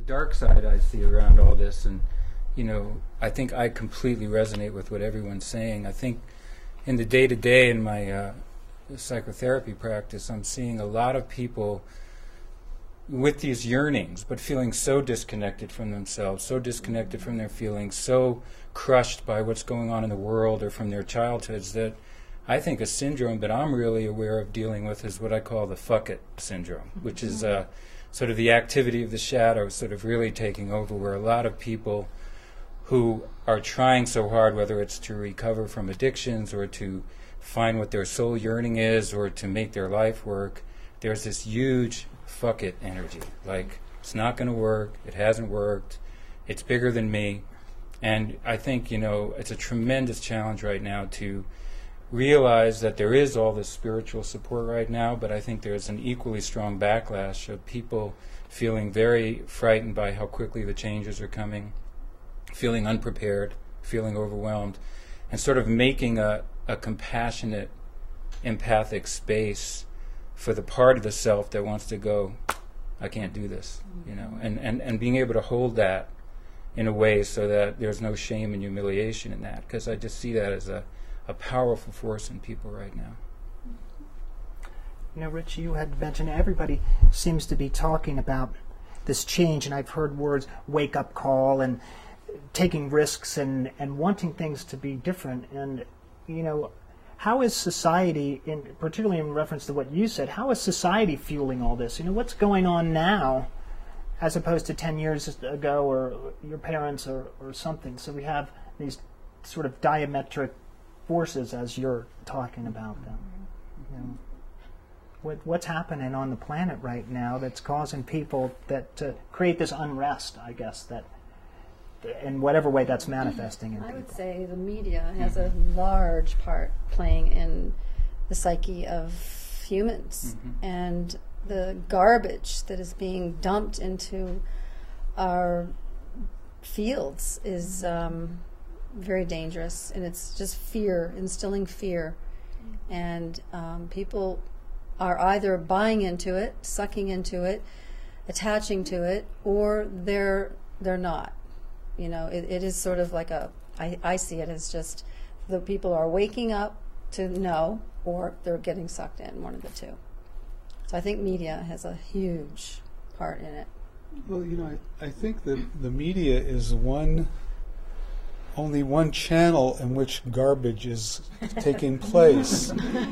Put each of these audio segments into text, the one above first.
dark side I see around all this, and I think I completely resonate with what everyone's saying. I think in the day-to-day in my psychotherapy practice, I'm seeing a lot of people with these yearnings, but feeling so disconnected from themselves, so disconnected from their feelings, so crushed by what's going on in the world or from their childhoods, that I think a syndrome that I'm really aware of dealing with is what I call the Fuckit Syndrome, which is sort of the activity of the shadow sort of really taking over, where a lot of people who are trying so hard, whether it's to recover from addictions or to find what their soul yearning is or to make their life work, there's this huge fuck it energy. Like, it's not going to work, it hasn't worked, it's bigger than me. And I think, it's a tremendous challenge right now to realize that there is all this spiritual support right now, but I think there's an equally strong backlash of people feeling very frightened by how quickly the changes are coming, feeling unprepared, feeling overwhelmed, and sort of making a compassionate, empathic space for the part of the self that wants to go, I can't do this, and being able to hold that in a way so that there's no shame and humiliation in that, because I just see that as a powerful force in people right now. Rich, you had mentioned everybody seems to be talking about this change, and I've heard words wake-up call and taking risks and wanting things to be different. And, how is society, particularly in reference to what you said, how is society fueling all this? What's going on now as opposed to 10 years ago or your parents or something? So we have these sort of diametric forces as you're talking about them. What's happening on the planet right now that's causing people to create this unrest, I guess, that in whatever way that's manifesting in people? I would say the media has a large part playing in the psyche of humans, and the garbage that is being dumped into our fields is very dangerous, and it's just fear, instilling fear, and people are either buying into it, sucking into it, attaching to it, or they're not. It is sort of like I see it as just the people are waking up to know, or they're getting sucked in, one of the two. So I think media has a huge part in it. Well, I think that the media is only one channel in which garbage is taking place.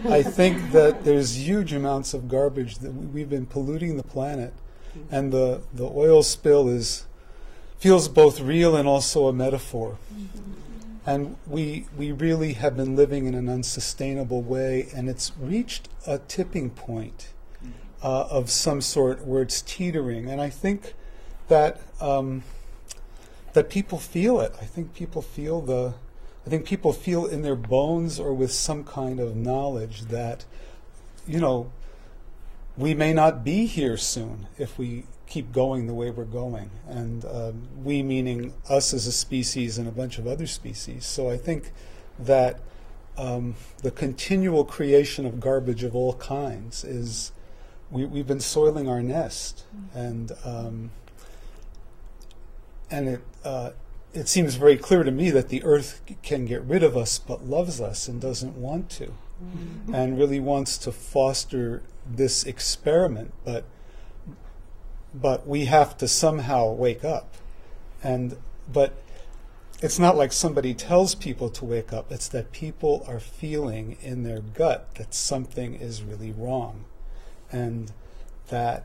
I think that there's huge amounts of garbage that we've been polluting the planet, and the oil spill feels both real and also a metaphor. And we really have been living in an unsustainable way, and it's reached a tipping point of some sort where it's teetering. And I think that that people feel it. I think people feel in their bones or with some kind of knowledge that, we may not be here soon if we keep going the way we're going. And we meaning us as a species and a bunch of other species. So I think that the continual creation of garbage of all kinds is, we've been soiling our nest. And it seems very clear to me that the earth can get rid of us but loves us and doesn't want to, and really wants to foster this experiment, but we have to somehow wake up. But it's not like somebody tells people to wake up, it's that people are feeling in their gut that something is really wrong, but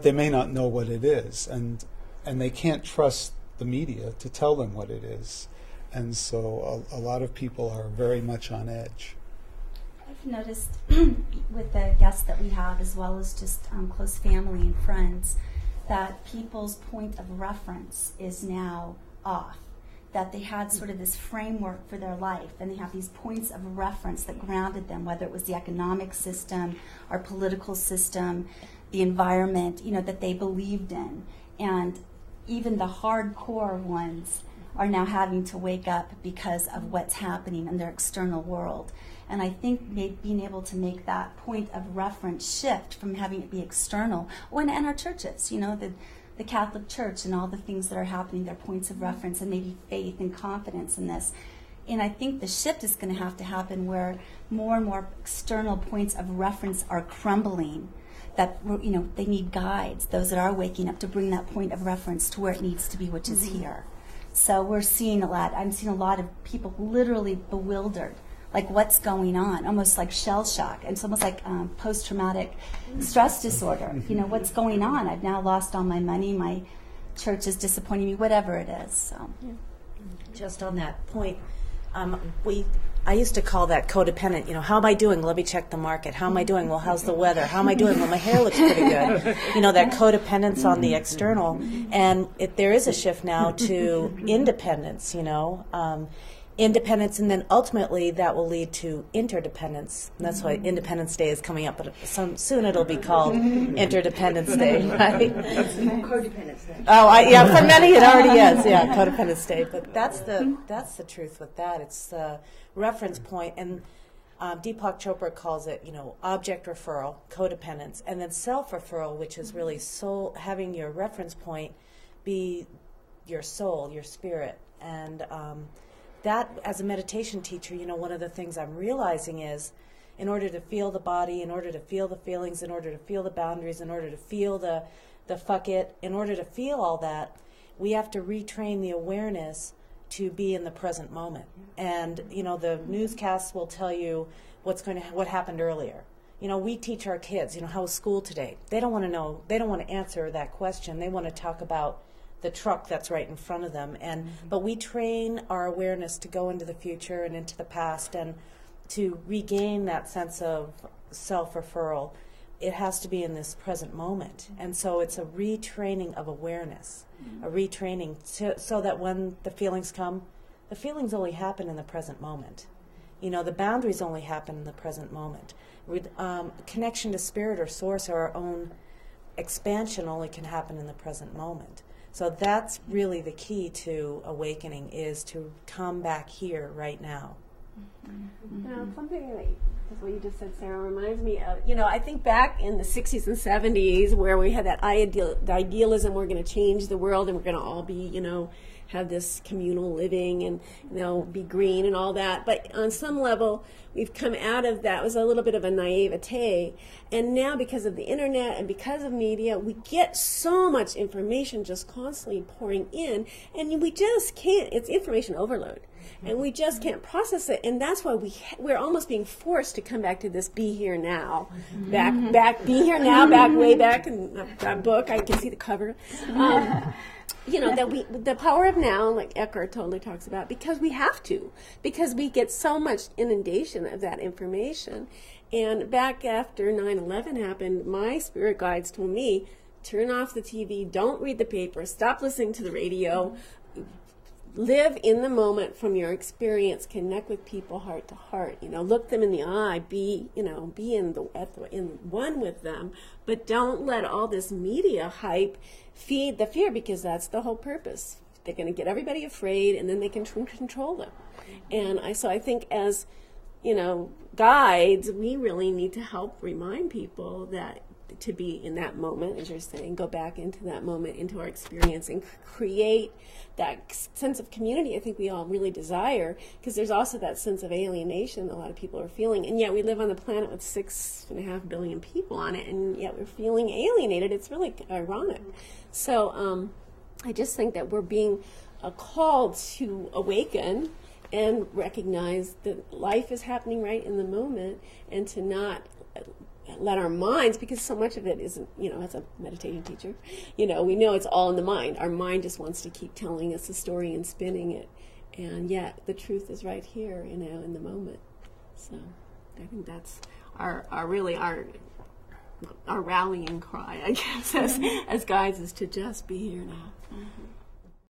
they may not know what it is, and they can't trust the media to tell them what it is. And so a lot of people are very much on edge. I've noticed with the guests that we have, as well as just close family and friends, that people's point of reference is now off. That they had sort of this framework for their life, and they have these points of reference that grounded them, whether it was the economic system, our political system, the environment, that they believed in. And even the hardcore ones are now having to wake up because of what's happening in their external world. And I think being able to make that point of reference shift from having it be external, and our churches, the Catholic Church and all the things that are happening, their points of reference, and maybe faith and confidence in this. And I think the shift is going to happen where more and more external points of reference are crumbling, that, you know, they need guides, those that are waking up, to bring that point of reference to where it needs to be, which is here. So we're seeing a lot. I'm seeing a lot of people literally bewildered, like what's going on, almost like shell shock. It's almost like post-traumatic stress disorder. You know, what's going on? I've now lost all my money. My church is disappointing me, whatever it is. So, just on that point, I used to call that codependent. You know, how am I doing? Let me check the market. How am I doing? Well, how's the weather? How am I doing? Well, my hair looks pretty good. You know, that codependence on the external. And there is a shift now to independence, you know, independence, and then ultimately that will lead to interdependence. And that's why Independence Day is coming up, but soon it'll be called Interdependence Day, right? Codependence Day. Oh, yeah, for many it already is, yeah, Codependence Day. But that's the truth with that. It's the reference point, and Deepak Chopra calls it, you know, object referral, codependence, and then self-referral, which is really soul, having your reference point be your soul, your spirit. And that, as a meditation teacher, you know, one of the things I'm realizing is, in order to feel the body, in order to feel the feelings, in order to feel the boundaries, in order to feel the fuckit, in order to feel all that, we have to retrain the awareness to be in the present moment. And, you know, the newscasts will tell you what happened earlier. You know, we teach our kids, you know, how was school today? They don't want to know, they don't want to answer that question. They want to talk about the truck that's right in front of them. And but we train our awareness to go into the future and into the past, and to regain that sense of self-referral. It has to be in this present moment. And so it's a retraining of awareness, a retraining so that when the feelings come, the feelings only happen in the present moment. You know, the boundaries only happen in the present moment. Connection to spirit or source or our own expansion only can happen in the present moment. So that's really the key to awakening, is to come back here right now. Now, something like what you just said, Sarah, reminds me of, you know, I think back in the 60s and 70s where we had that idealism, we're going to change the world and we're going to all be, you know, have this communal living and, you know, be green and all that. But on some level, we've come out of that. It was a little bit of a naivete. And now, because of the internet and because of media, we get so much information just constantly pouring in, and we just can't. It's information overload. And we just can't process it, and that's why we're almost being forced to come back to this be here now, be here now, way back in that book. I can see the cover. You know, that the power of now, like Eckhart totally talks about, because we have to, because we get so much inundation of that information. And back after 9/11 happened, my spirit guides told me, turn off the TV, don't read the paper, stop listening to the radio. Live in the moment from your experience. Connect with people heart to heart. You know, look them in the eye. Be in one with them. But don't let all this media hype feed the fear, because that's the whole purpose. They're going to get everybody afraid, and then they can control them. And I think as, you know, guides, we really need to help remind people that to be in that moment, as you're saying, go back into that moment, into our experience, and create that sense of community I think we all really desire, because there's also that sense of alienation a lot of people are feeling, and yet we live on the planet with 6.5 billion people on it, and yet we're feeling alienated. It's really ironic. So I just think that we're being called to awaken and recognize that life is happening right in the moment, and to not let our minds, because so much of it isn't, you know, as a meditation teacher, you know, we know it's all in the mind. Our mind just wants to keep telling us a story and spinning it, and yet the truth is right here, you know, in the moment. So I think that's our rallying cry, I guess, as guides, is to just be here now.